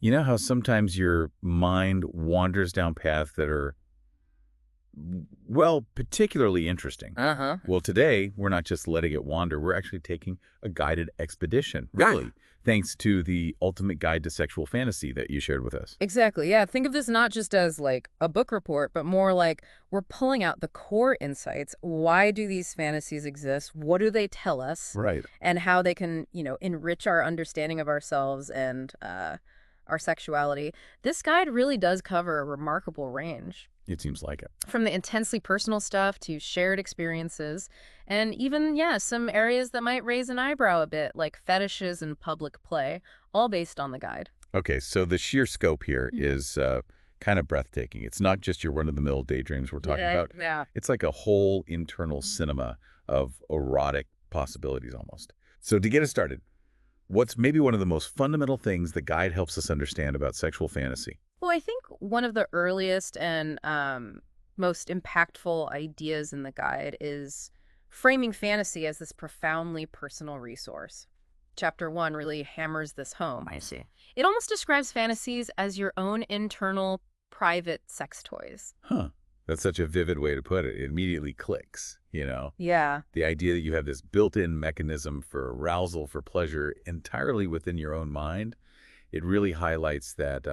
You know how sometimes your mind wanders down paths that are, well, particularly interesting? Uh-huh. Well, today, we're not just letting it wander. We're actually taking a guided expedition, Ah, really, thanks to the ultimate guide to sexual fantasy that you shared with us. exactly. Yeah. Think of this not just as like a book report, but more like we're pulling out the core insights. Why do these fantasies exist? What do they tell us? Right. And how they can, enrich our understanding of ourselves and our sexuality. This guide really does cover a remarkable range. It seems like it. From the intensely personal stuff to shared experiences, and even, yeah, some areas that might raise an eyebrow a bit, like fetishes and public play, all based on the guide. Okay, so the sheer scope here is kind of breathtaking. It's not just your run-of-the-mill daydreams we're talking Yeah, about. yeah. It's like a whole internal cinema of erotic possibilities almost. So to get us started, what's maybe one of the most fundamental things the guide helps us understand about sexual fantasy? Well, I think one of the earliest and most impactful ideas in the guide is framing fantasy as this profoundly personal resource. Chapter 1 really hammers this home. I see. It almost describes fantasies as your own internal, private sex toys. Huh. That's such a vivid way to put it. It immediately clicks, you know? Yeah. The idea that you have this built-in mechanism for arousal, for pleasure, entirely within your own mind, it really highlights that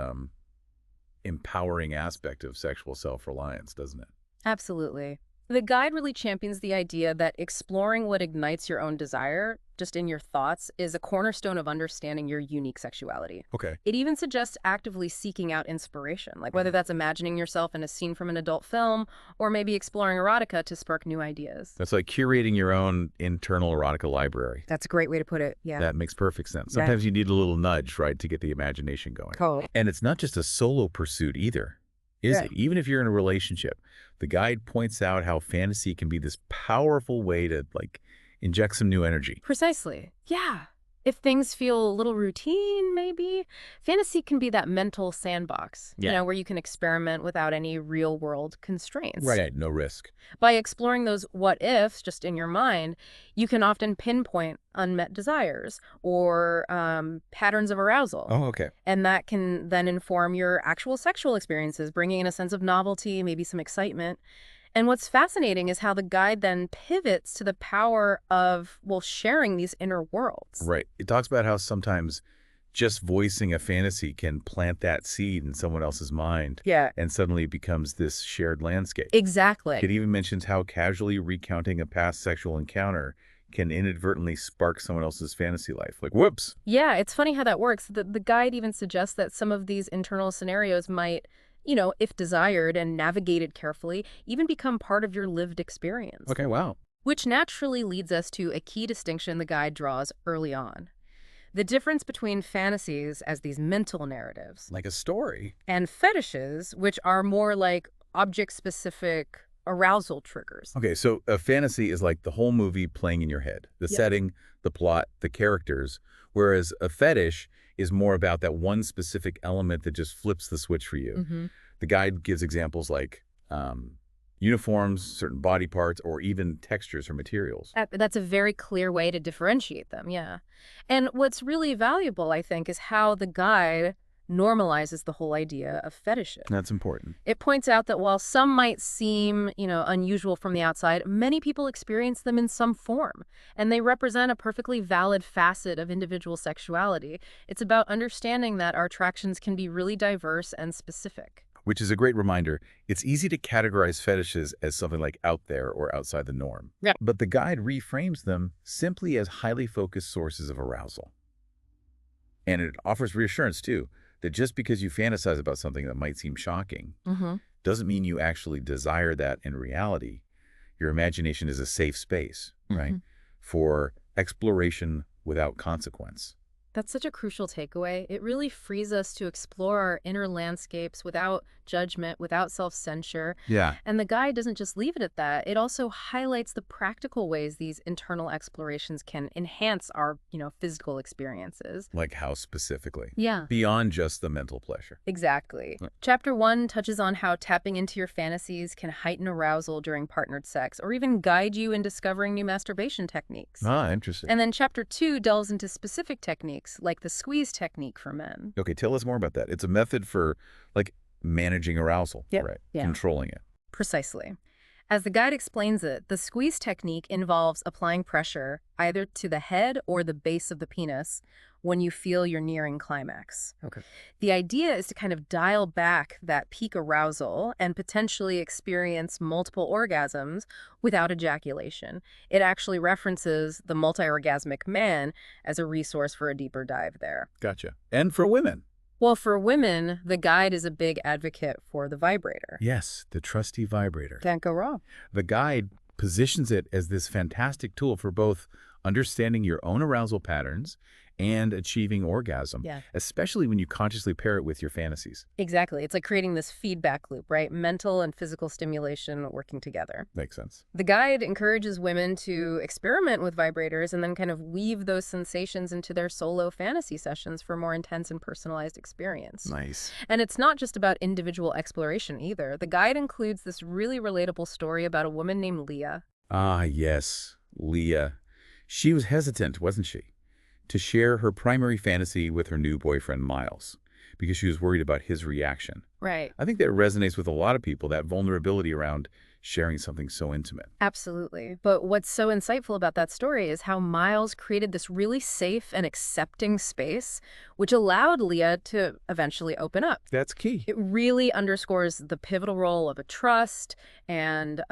empowering aspect of sexual self-reliance, doesn't it? Absolutely. The guide really champions the idea that exploring what ignites your own desire, just in your thoughts, is a cornerstone of understanding your unique sexuality. Okay. It even suggests actively seeking out inspiration, like whether that's imagining yourself in a scene from an adult film or maybe exploring erotica to spark new ideas. That's like curating your own internal erotica library. That's a great way to put it. Yeah. That makes perfect sense. Yeah. Sometimes you need a little nudge, right, to get the imagination going. Totally. And it's not just a solo pursuit either, is Yeah. it? Even if you're in a relationship, the guide points out how fantasy can be this powerful way to, like, inject some new energy. Precisely. Yeah. If things feel a little routine, maybe, fantasy can be that mental sandbox, Yeah. where you can experiment without any real world constraints. Right, no risk. By exploring those what ifs just in your mind, you can often pinpoint unmet desires or patterns of arousal. Oh, okay. And that can then inform your actual sexual experiences, bringing in a sense of novelty, maybe some excitement. And what's fascinating is how the guide then pivots to the power of, well, sharing these inner worlds. Right. It talks about how sometimes just voicing a fantasy can plant that seed in someone else's mind Yeah, and suddenly it becomes this shared landscape. exactly. It even mentions how casually recounting a past sexual encounter can inadvertently spark someone else's fantasy life. Like, whoops. Yeah, it's funny how that works. The guide even suggests that some of these internal scenarios might, if desired and navigated carefully, even become part of your lived experience. Okay, wow. Which naturally leads us to a key distinction the guide draws early on. The difference between fantasies as these mental narratives Like a story. and fetishes, which are more like object-specific arousal triggers. Okay, so a fantasy is like the whole movie playing in your head. The Yep. setting, the plot, the characters. Whereas a fetish is more about that one specific element that just flips the switch for you. Hmm. The guide gives examples like uniforms, certain body parts, or even textures or materials. That's a very clear way to differentiate them, yeah. And what's really valuable, I think, is how the guide normalizes the whole idea of fetishes. That's important. It points out that while some might seem, unusual from the outside, many people experience them in some form, and they represent a perfectly valid facet of individual sexuality. It's about understanding that our attractions can be really diverse and specific. Which is a great reminder. It's easy to categorize fetishes as something like out there or outside the norm. Yeah. But the guide reframes them simply as highly focused sources of arousal. And it offers reassurance, too, that just because you fantasize about something that might seem shocking Mm-hmm. doesn't mean you actually desire that in reality. Your imagination is a safe space, right, Mhm. for exploration without consequence. That's such a crucial takeaway. It really frees us to explore our inner landscapes without judgment, without self-censure. Yeah. And the guide doesn't just leave it at that. It also highlights the practical ways these internal explorations can enhance our, physical experiences. Like how specifically? Yeah. Beyond just the mental pleasure. Exactly. Right. Chapter 1 touches on how tapping into your fantasies can heighten arousal during partnered sex or even guide you in discovering new masturbation techniques. Ah, interesting. And then Chapter 2 delves into specific techniques techniques, like the squeeze technique for men. Okay, tell us more about that. It's a method for, like, managing arousal, Yep. right? Yeah. Controlling it. Precisely. As the guide explains it, the squeeze technique involves applying pressure either to the head or the base of the penis when you feel you're nearing climax. Okay. The idea is to kind of dial back that peak arousal and potentially experience multiple orgasms without ejaculation. It actually references the multi-orgasmic man as a resource for a deeper dive there. Gotcha. And for women. Well, for women, the guide is a big advocate for the vibrator. Yes, the trusty vibrator. Can't go wrong. The guide positions it as this fantastic tool for both understanding your own arousal patterns and achieving orgasm, Yeah. especially when you consciously pair it with your fantasies. Exactly. It's like creating this feedback loop, right? Mental and physical stimulation working together. Makes sense. The guide encourages women to experiment with vibrators and then kind of weave those sensations into their solo fantasy sessions for more intense and personalized experience. Nice. And it's not just about individual exploration either. The guide includes this really relatable story about a woman named Leah. Ah, yes, Leah. She was hesitant, wasn't she, to share her primary fantasy with her new boyfriend, Miles, because she was worried about his reaction. Right. I think that resonates with a lot of people, that vulnerability around sharing something so intimate. Absolutely. But what's so insightful about that story is how Miles created this really safe and accepting space, which allowed Leah to eventually open up. That's key. It really underscores the pivotal role of a trust and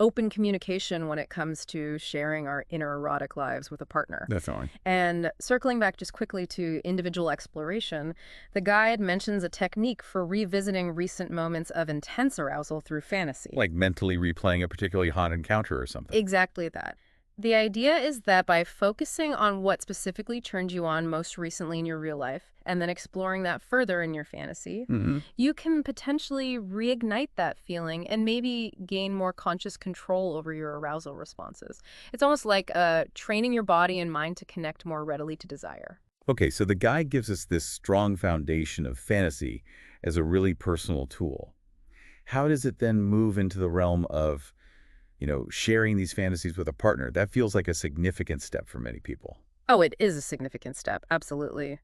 open communication when it comes to sharing our inner erotic lives with a partner. Definitely. And circling back just quickly to individual exploration, the guide mentions a technique for revisiting recent moments of intense arousal through fantasy. Like mentally replaying a particularly hot encounter or something. Exactly that. The idea is that by focusing on what specifically turned you on most recently in your real life, and then exploring that further in your fantasy, you can potentially reignite that feeling and maybe gain more conscious control over your arousal responses. It's almost like training your body and mind to connect more readily to desire. Okay, so the guide gives us this strong foundation of fantasy as a really personal tool. How does it then move into the realm of, sharing these fantasies with a partner? That feels like a significant step for many people. Oh, it is a significant step, absolutely.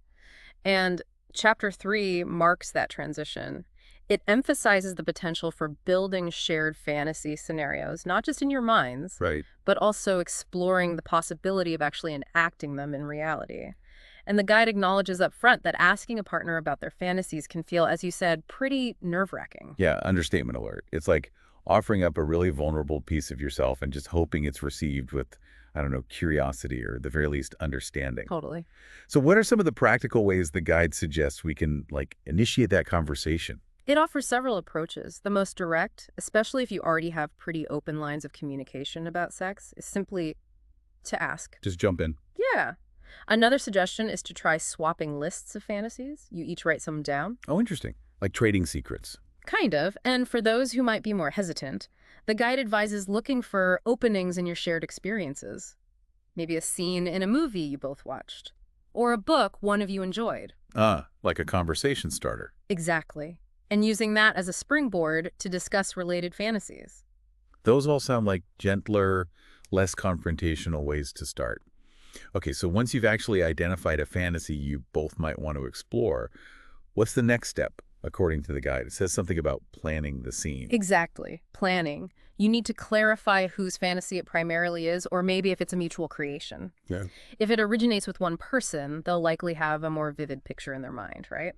And Chapter 3 marks that transition. It emphasizes the potential for building shared fantasy scenarios, not just in your minds, Right. but also exploring the possibility of actually enacting them in reality. And the guide acknowledges up front that asking a partner about their fantasies can feel, as you said, pretty nerve-wracking. Yeah, understatement alert. It's like offering up a really vulnerable piece of yourself and just hoping it's received with, I don't know, curiosity or at the very least understanding. Totally. So what are some of the practical ways the guide suggests we can, initiate that conversation? It offers several approaches. The most direct, especially if you already have pretty open lines of communication about sex, is simply to ask. Just jump in. Yeah. Another suggestion is to try swapping lists of fantasies. You each write some down. Oh, interesting. Like trading secrets. Kind of. And for those who might be more hesitant, the guide advises looking for openings in your shared experiences. Maybe a scene in a movie you both watched. Or a book one of you enjoyed. Like a conversation starter. Exactly. And using that as a springboard to discuss related fantasies. Those all sound like gentler, less confrontational ways to start. Okay, so once you've actually identified a fantasy you both might want to explore, what's the next step, according to the guide? It says something about planning the scene. Exactly. Planning. You need to clarify whose fantasy it primarily is, or maybe if it's a mutual creation. Yeah. If it originates with one person, they'll likely have a more vivid picture in their mind, right?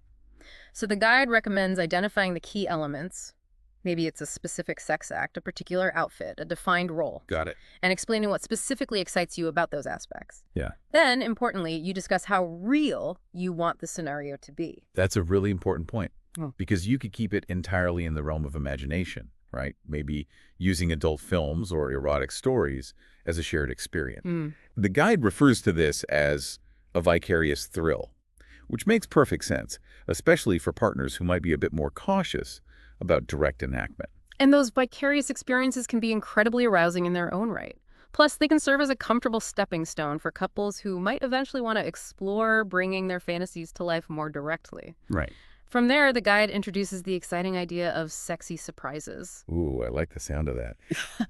So the guide recommends identifying the key elements. Maybe it's a specific sex act, a particular outfit, a defined role. Got it. And explaining what specifically excites you about those aspects. Yeah. Then, importantly, you discuss how real you want the scenario to be. That's a really important point. Oh. Because you could keep it entirely in the realm of imagination, right? Maybe using adult films or erotic stories as a shared experience. The guide refers to this as a vicarious thrill, which makes perfect sense, especially for partners who might be a bit more cautious about direct enactment. And those vicarious experiences can be incredibly arousing in their own right. Plus, they can serve as a comfortable stepping stone for couples who might eventually want to explore bringing their fantasies to life more directly. Right. From there, the guide introduces the exciting idea of sexy surprises. Ooh, I like the sound of that.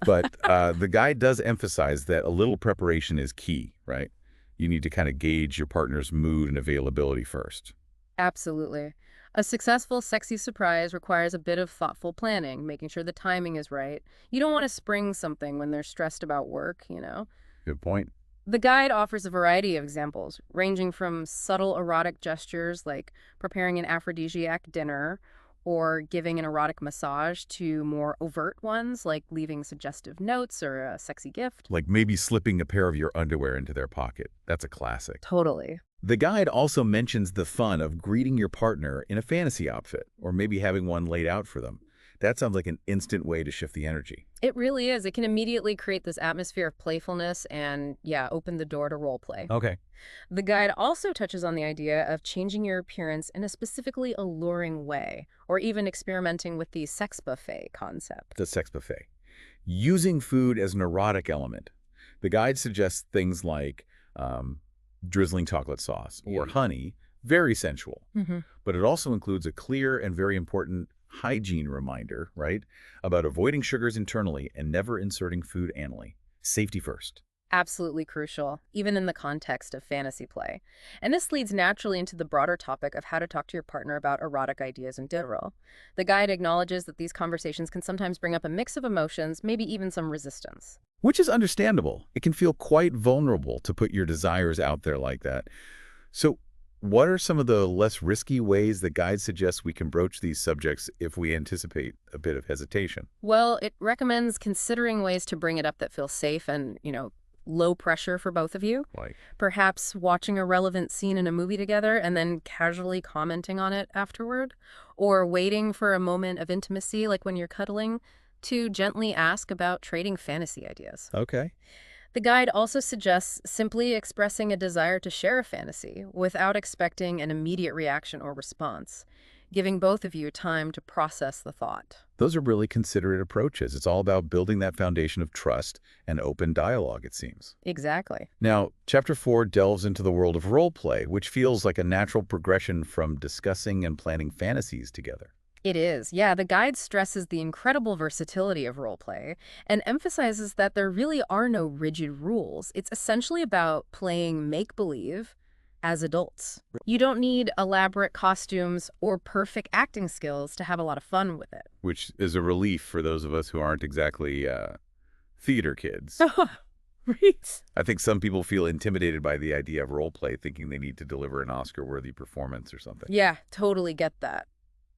But the guide does emphasize that a little preparation is key, right? You need to kind of gauge your partner's mood and availability first. Absolutely. A successful, sexy surprise requires a bit of thoughtful planning, making sure the timing is right. You don't want to spring something when they're stressed about work. Good point. The guide offers a variety of examples, ranging from subtle erotic gestures like preparing an aphrodisiac dinner or giving an erotic massage to more overt ones like leaving suggestive notes or a sexy gift. Like maybe slipping a pair of your underwear into their pocket. That's a classic. Totally. The guide also mentions the fun of greeting your partner in a fantasy outfit, or maybe having one laid out for them. That sounds like an instant way to shift the energy. It really is. It can immediately create this atmosphere of playfulness and, yeah, open the door to role play. Okay. The guide also touches on the idea of changing your appearance in a specifically alluring way, or even experimenting with the sex buffet concept. The sex buffet. Using food as an erotic element. The guide suggests things like drizzling chocolate sauce or honey, very sensual. Hmm. But it also includes a clear and very important hygiene reminder, right, about avoiding sugars internally and never inserting food anally. Safety first. Absolutely crucial, even in the context of fantasy play. And this leads naturally into the broader topic of how to talk to your partner about erotic ideas in general. The guide acknowledges that these conversations can sometimes bring up a mix of emotions, maybe even some resistance. Which is understandable. It can feel quite vulnerable to put your desires out there like that. So, what are some of the less risky ways the guide suggests we can broach these subjects if we anticipate a bit of hesitation? Well, it recommends considering ways to bring it up that feel safe and, low pressure for both of you. Like, Perhaps watching a relevant scene in a movie together and then casually commenting on it afterward. Or waiting for a moment of intimacy, like when you're cuddling, to gently ask about trading fantasy ideas. okay. The guide also suggests simply expressing a desire to share a fantasy without expecting an immediate reaction or response, giving both of you time to process the thought. Those are really considerate approaches. It's all about building that foundation of trust and open dialogue, it seems. Exactly. Now, Chapter 4 delves into the world of role play, which feels like a natural progression from discussing and planning fantasies together. It is. Yeah, the guide stresses the incredible versatility of roleplay and emphasizes that there really are no rigid rules. It's essentially about playing make-believe as adults. You don't need elaborate costumes or perfect acting skills to have a lot of fun with it. Which is a relief for those of us who aren't exactly theater kids. Right. I think some people feel intimidated by the idea of role play, thinking they need to deliver an Oscar-worthy performance or something. Yeah, totally get that.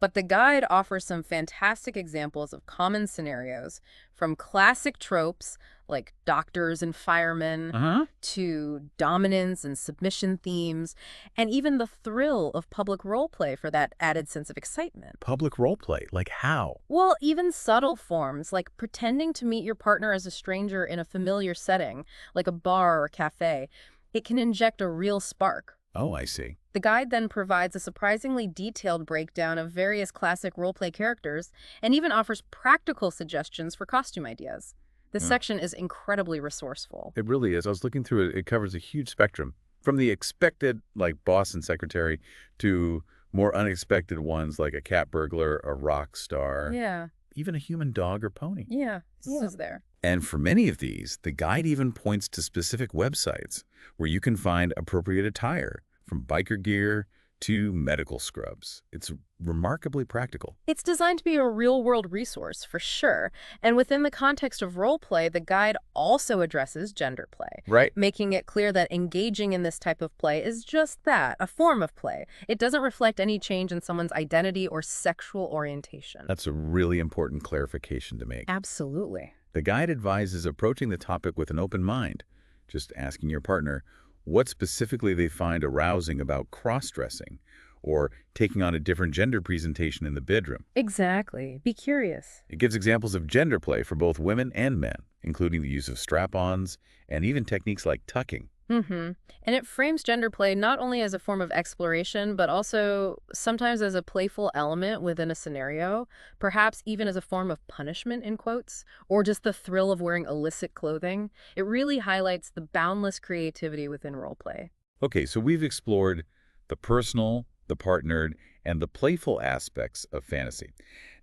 But the guide offers some fantastic examples of common scenarios, from classic tropes like doctors and firemen Uh-huh. to dominance and submission themes, and even the thrill of public role play for that added sense of excitement. Public role play, like how? Well, even subtle forms like pretending to meet your partner as a stranger in a familiar setting, like a bar or cafe, it can inject a real spark. Oh, I see. The guide then provides a surprisingly detailed breakdown of various classic roleplay characters and even offers practical suggestions for costume ideas. This Yeah. section is incredibly resourceful. It really is. I was looking through it. It covers a huge spectrum, from the expected, like boss and secretary, to more unexpected ones like a cat burglar, a rock star, Yeah, even a human dog or pony. this is there. And for many of these, the guide even points to specific websites where you can find appropriate attire, from biker gear to medical scrubs. It's remarkably practical. It's designed to be a real-world resource, for sure. And within the context of roleplay, the guide also addresses gender play, Right. making it clear that engaging in this type of play is just that, a form of play. It doesn't reflect any change in someone's identity or sexual orientation. That's a really important clarification to make. Absolutely. The guide advises approaching the topic with an open mind, just asking your partner what specifically they find arousing about cross-dressing or taking on a different gender presentation in the bedroom. Exactly. Be curious. It gives examples of gender play for both women and men, including the use of strap-ons and even techniques like tucking. Mm-hmm. And it frames gender play not only as a form of exploration, but also sometimes as a playful element within a scenario, perhaps even as a form of punishment, in quotes, or just the thrill of wearing illicit clothing. It really highlights the boundless creativity within roleplay. Okay, so we've explored the personal, the partnered, and the playful aspects of fantasy.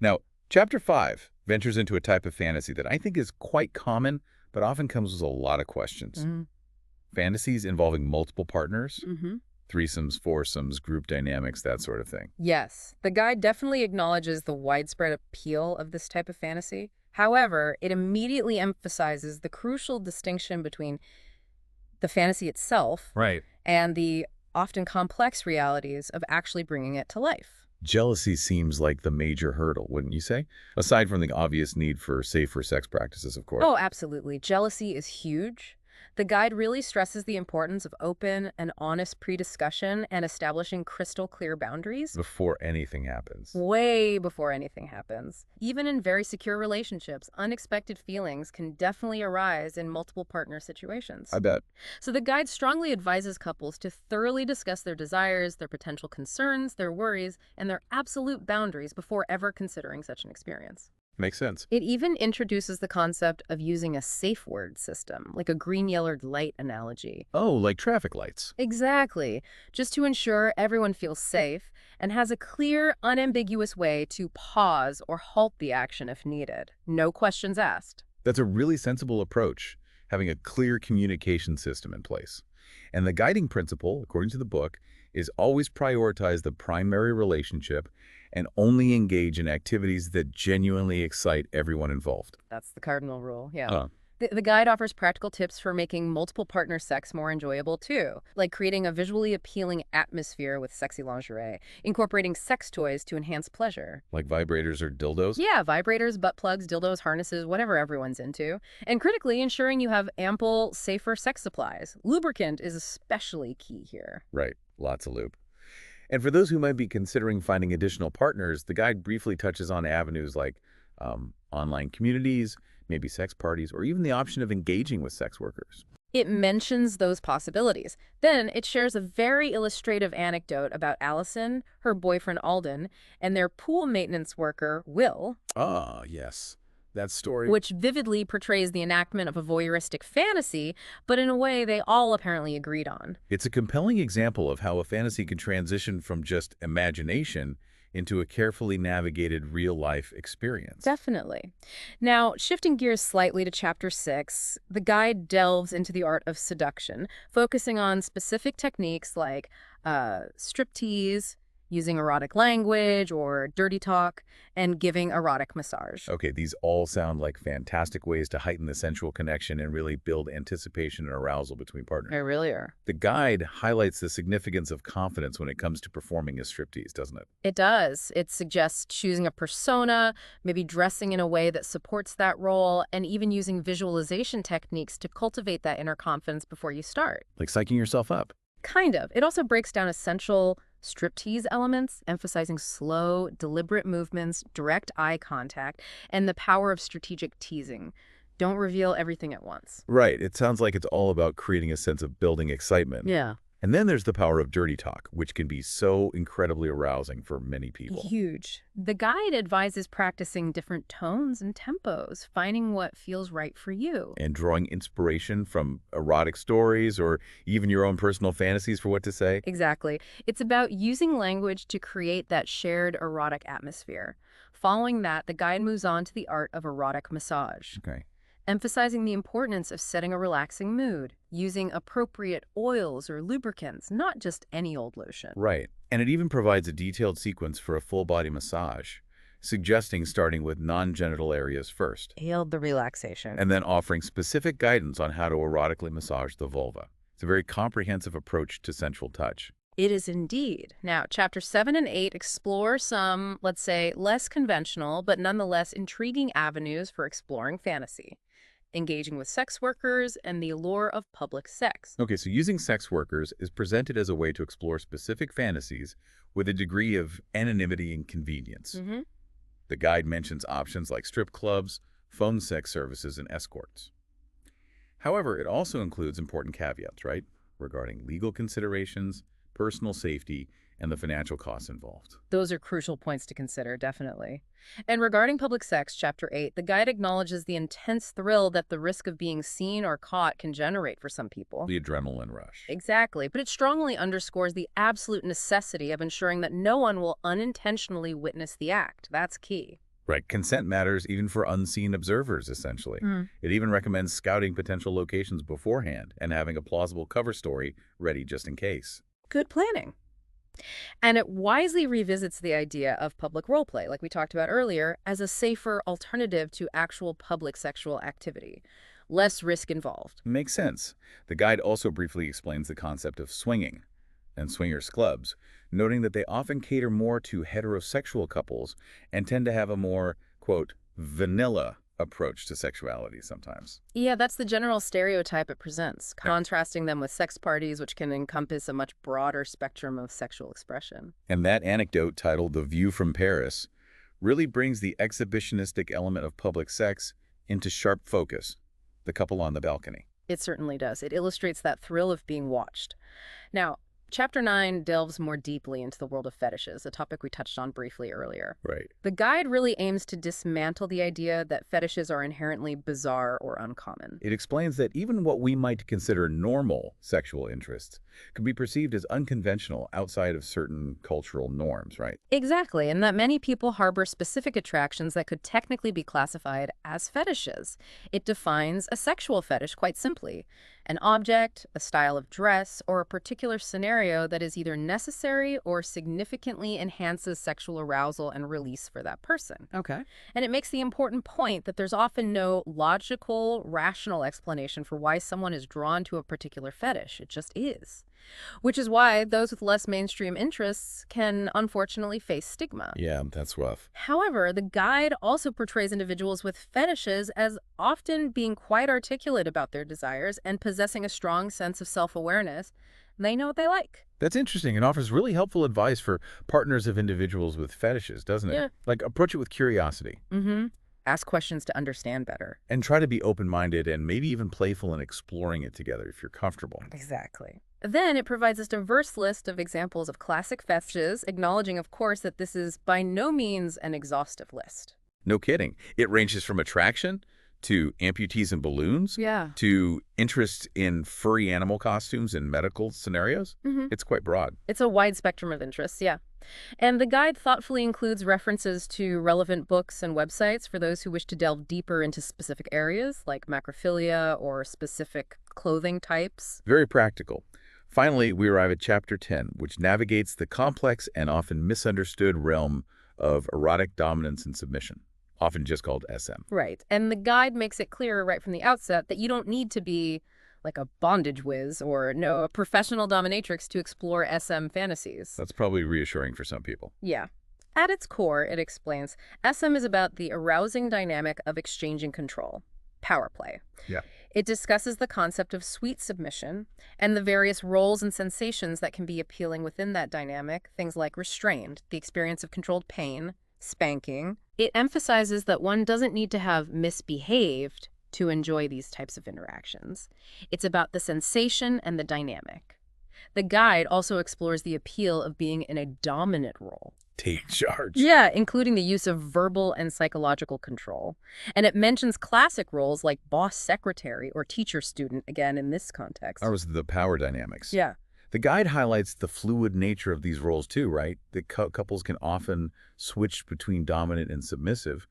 Now, Chapter 5 ventures into a type of fantasy that I think is quite common, but often comes with a lot of questions. Fantasies involving multiple partners, Mm-hmm. threesomes, foursomes, group dynamics, that sort of thing. Yes, the guide definitely acknowledges the widespread appeal of this type of fantasy. However, it immediately emphasizes the crucial distinction between the fantasy itself Right. and the often complex realities of actually bringing it to life. Jealousy seems like the major hurdle, wouldn't you say? Aside from the obvious need for safer sex practices, of course. Oh, absolutely. Jealousy is huge. The guide really stresses the importance of open and honest pre-discussion and establishing crystal clear boundaries Before anything happens. way before anything happens. Even in very secure relationships, unexpected feelings can definitely arise in multiple partner situations. I bet. So the guide strongly advises couples to thoroughly discuss their desires, their potential concerns, their worries, and their absolute boundaries before ever considering such an experience. Makes sense. It even introduces the concept of using a safe word system, like a green-yellowed light analogy. Oh, like traffic lights. Exactly, just to ensure everyone feels safe and has a clear, unambiguous way to pause or halt the action if needed. No questions asked. That's a really sensible approach, having a clear communication system in place. And the guiding principle, according to the book, is always prioritize the primary relationship and only engage in activities that genuinely excite everyone involved. That's the cardinal rule, yeah. Uh, The guide offers practical tips for making multiple partner sex more enjoyable, too, like creating a visually appealing atmosphere with sexy lingerie, incorporating sex toys to enhance pleasure. like vibrators or dildos? Yeah, vibrators, butt plugs, dildos, harnesses, whatever everyone's into. And critically, ensuring you have ample, safer sex supplies. Lubricant is especially key here. Right, lots of lube. And for those who might be considering finding additional partners, the guide briefly touches on avenues like online communities, maybe sex parties, or even the option of engaging with sex workers. It mentions those possibilities. Then it shares a very illustrative anecdote about Allison, her boyfriend Alden, and their pool maintenance worker, Will, Ah, yes. That story. which vividly portrays the enactment of a voyeuristic fantasy, but in a way they all apparently agreed on. It's a compelling example of how a fantasy can transition from just imagination into a carefully navigated real-life experience. Definitely. Now, shifting gears slightly to Chapter 6, the guide delves into the art of seduction, focusing on specific techniques like striptease, using erotic language or dirty talk, and giving erotic massage. Okay, these all sound like fantastic ways to heighten the sensual connection and really build anticipation and arousal between partners. They really are. The guide highlights the significance of confidence when it comes to performing a striptease, doesn't it? It does. It suggests choosing a persona, maybe dressing in a way that supports that role, and even using visualization techniques to cultivate that inner confidence before you start. Like psyching yourself up. Kind of. It also breaks down essential striptease elements, emphasizing slow, deliberate movements, direct eye contact, and the power of strategic teasing. Don't reveal everything at once. Right, it sounds like it's all about creating a sense of building excitement. Yeah. And then there's the power of dirty talk, which can be so incredibly arousing for many people. Huge. The guide advises practicing different tones and tempos, finding what feels right for you. And drawing inspiration from erotic stories or even your own personal fantasies for what to say. Exactly. It's about using language to create that shared erotic atmosphere. Following that, the guide moves on to the art of erotic massage, Okay. emphasizing the importance of setting a relaxing mood, using appropriate oils or lubricants, not just any old lotion. Right. And it even provides a detailed sequence for a full-body massage, suggesting starting with non-genital areas first, Hail the relaxation. and then offering specific guidance on how to erotically massage the vulva. It's a very comprehensive approach to sensual touch. It is indeed. Now, Chapter 7 and 8 explore some, let's say, less conventional, but nonetheless intriguing avenues for exploring fantasy, engaging with sex workers, and the allure of public sex. Okay, so using sex workers is presented as a way to explore specific fantasies with a degree of anonymity and convenience. Mm-hmm. The guide mentions options like strip clubs, phone sex services, and escorts. However, it also includes important caveats, right? Regarding legal considerations, personal safety, and the financial costs involved. Those are crucial points to consider, definitely. And regarding public sex, Chapter 8, the guide acknowledges the intense thrill that the risk of being seen or caught can generate for some people. The adrenaline rush. Exactly, but it strongly underscores the absolute necessity of ensuring that no one will unintentionally witness the act. That's key. Right. Consent matters even for unseen observers, essentially. Mm. It even recommends scouting potential locations beforehand and having a plausible cover story ready just in case. Good planning. And it wisely revisits the idea of public role play, like we talked about earlier, as a safer alternative to actual public sexual activity. Less risk involved. Makes sense. The guide also briefly explains the concept of swinging and swingers clubs, noting that they often cater more to heterosexual couples and tend to have a more, quote, vanilla approach to sexuality sometimes. Yeah, that's the general stereotype it presents, Yeah. contrasting them with sex parties, which can encompass a much broader spectrum of sexual expression. And that anecdote titled The View from Paris really brings the exhibitionistic element of public sex into sharp focus, the couple on the balcony. It certainly does. It illustrates that thrill of being watched. Now, Chapter 9 delves more deeply into the world of fetishes, a topic we touched on briefly earlier. Right. The guide really aims to dismantle the idea that fetishes are inherently bizarre or uncommon. It explains that even what we might consider normal sexual interests could be perceived as unconventional outside of certain cultural norms, right? Exactly, and that many people harbor specific attractions that could technically be classified as fetishes. It defines a sexual fetish quite simply: an object, a style of dress, or a particular scenario that is either necessary or significantly enhances sexual arousal and release for that person. Okay. And it makes the important point that there's often no logical, rational explanation for why someone is drawn to a particular fetish. It just is. Which is why those with less mainstream interests can unfortunately face stigma. Yeah, that's rough. However, the guide also portrays individuals with fetishes as often being quite articulate about their desires and possessing a strong sense of self-awareness. They know what they like. That's interesting and offers really helpful advice for partners of individuals with fetishes, doesn't it? Yeah. Like, approach it with curiosity Mm-hmm. Ask questions to understand better. and try to be open-minded and maybe even playful in exploring it together if you're comfortable. Exactly. Then it provides a diverse list of examples of classic fetishes, acknowledging, of course, that this is by no means an exhaustive list. No kidding. It ranges from attraction to amputees and balloons Yeah. to interest in furry animal costumes and medical scenarios. Mm-hmm. It's quite broad. It's a wide spectrum of interests, yeah. And the guide thoughtfully includes references to relevant books and websites for those who wish to delve deeper into specific areas, like macrophilia or specific clothing types. Very practical. Finally, we arrive at Chapter 10, which navigates the complex and often misunderstood realm of erotic dominance and submission, often just called SM. Right. And the guide makes it clear right from the outset that you don't need to be like a bondage whiz or know a professional dominatrix to explore SM fantasies. That's probably reassuring for some people. Yeah. At its core, it explains, SM is about the arousing dynamic of exchanging control, power play. Yeah. It discusses the concept of sweet submission and the various roles and sensations that can be appealing within that dynamic, things like restrained, the experience of controlled pain, spanking. It emphasizes that one doesn't need to have misbehaved to enjoy these types of interactions. It's about the sensation and the dynamic. The guide also explores the appeal of being in a dominant role. Take charge. Yeah, including the use of verbal and psychological control. And it mentions classic roles like boss secretary or teacher student, again, in this context. That was the power dynamics. Yeah. The guide highlights the fluid nature of these roles too, right? That couples can often switch between dominant and submissive,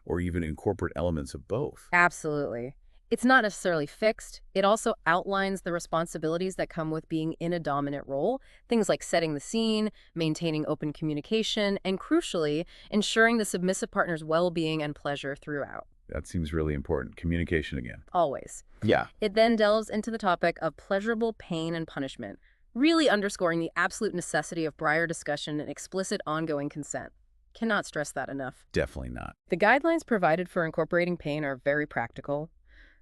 or even incorporate elements of both. Absolutely. It's not necessarily fixed. It also outlines the responsibilities that come with being in a dominant role, things like setting the scene, maintaining open communication, and crucially, ensuring the submissive partner's well-being and pleasure throughout. That seems really important. Communication again. Always. Yeah. It then delves into the topic of pleasurable pain and punishment, really underscoring the absolute necessity of prior discussion and explicit ongoing consent. Cannot stress that enough. Definitely not. The guidelines provided for incorporating pain are very practical.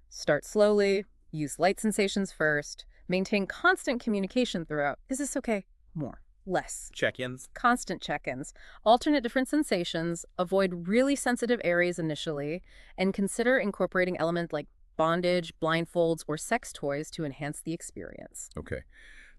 Start slowly, use light sensations first, maintain constant communication throughout. Is this okay? More. Less. Check-ins. Constant check-ins. Alternate different sensations. Avoid really sensitive areas initially. And consider incorporating elements like bondage, blindfolds, or sex toys to enhance the experience. Okay.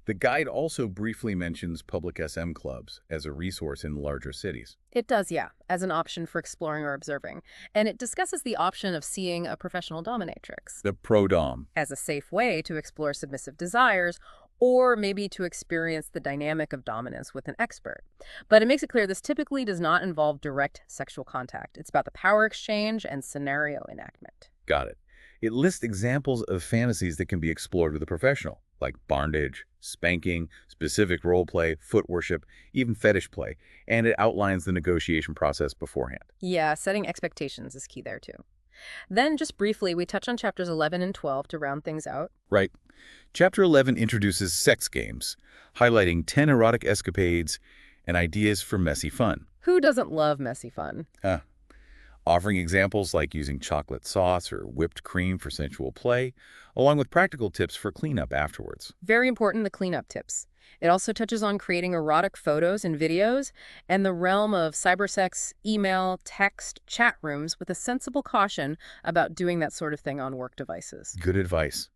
The guide also briefly mentions public SM clubs as a resource in larger cities. It does, yeah, as an option for exploring or observing. And it discusses the option of seeing a professional dominatrix The pro-dom. as a safe way to explore submissive desires or maybe to experience the dynamic of dominance with an expert. But it makes it clear this typically does not involve direct sexual contact. It's about the power exchange and scenario enactment. Got it. It lists examples of fantasies that can be explored with a professional, like bondage, spanking, specific role play, foot worship, even fetish play, and it outlines the negotiation process beforehand. Yeah, setting expectations is key there too. Then, just briefly, we touch on chapters 11 and 12 to round things out. Right. Chapter 11 introduces sex games, highlighting 10 erotic escapades and ideas for messy fun. Who doesn't love messy fun? Uh, Offering examples like using chocolate sauce or whipped cream for sensual play, along with practical tips for cleanup afterwards. Very important, the cleanup tips. It also touches on creating erotic photos and videos and the realm of cybersex, email, text, chat rooms with a sensible caution about doing that sort of thing on work devices. Good advice.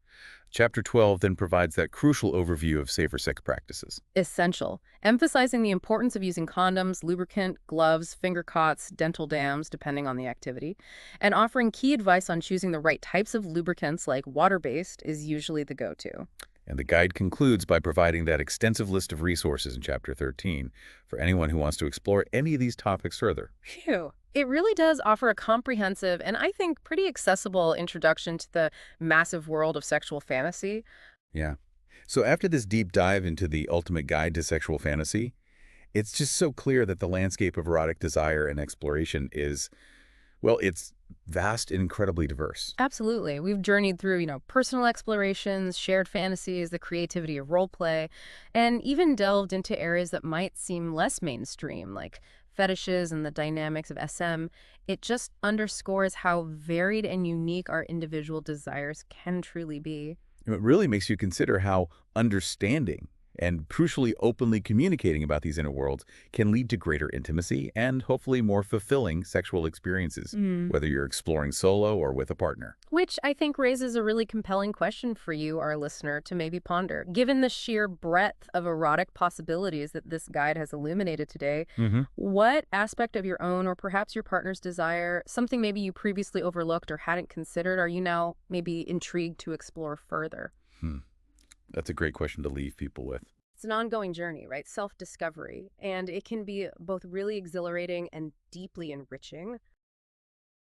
Chapter 12 then provides that crucial overview of safer sex practices. Essential, emphasizing the importance of using condoms, lubricant, gloves, finger cots, dental dams, depending on the activity, and offering key advice on choosing the right types of lubricants like water-based is usually the go-to. And the guide concludes by providing that extensive list of resources in Chapter 13 for anyone who wants to explore any of these topics further. Phew. It really does offer a comprehensive and I think pretty accessible introduction to the massive world of sexual fantasy. Yeah. So after this deep dive into the ultimate guide to sexual fantasy, it's just so clear that the landscape of erotic desire and exploration is, well, it's vast and incredibly diverse. Absolutely. We've journeyed through, personal explorations, shared fantasies, the creativity of role play, and even delved into areas that might seem less mainstream, like fetishes and the dynamics of SM. It just underscores how varied and unique our individual desires can truly be. It really makes you consider how understanding and crucially openly communicating about these inner worlds can lead to greater intimacy and hopefully more fulfilling sexual experiences, whether you're exploring solo or with a partner. Which I think raises a really compelling question for you, our listener, to maybe ponder. Given the sheer breadth of erotic possibilities that this guide has illuminated today, Hmm. what aspect of your own or perhaps your partner's desire, something maybe you previously overlooked or hadn't considered, are you now maybe intrigued to explore further? Hmm. That's a great question to leave people with. It's an ongoing journey, right? Self-discovery. And it can be both really exhilarating and deeply enriching.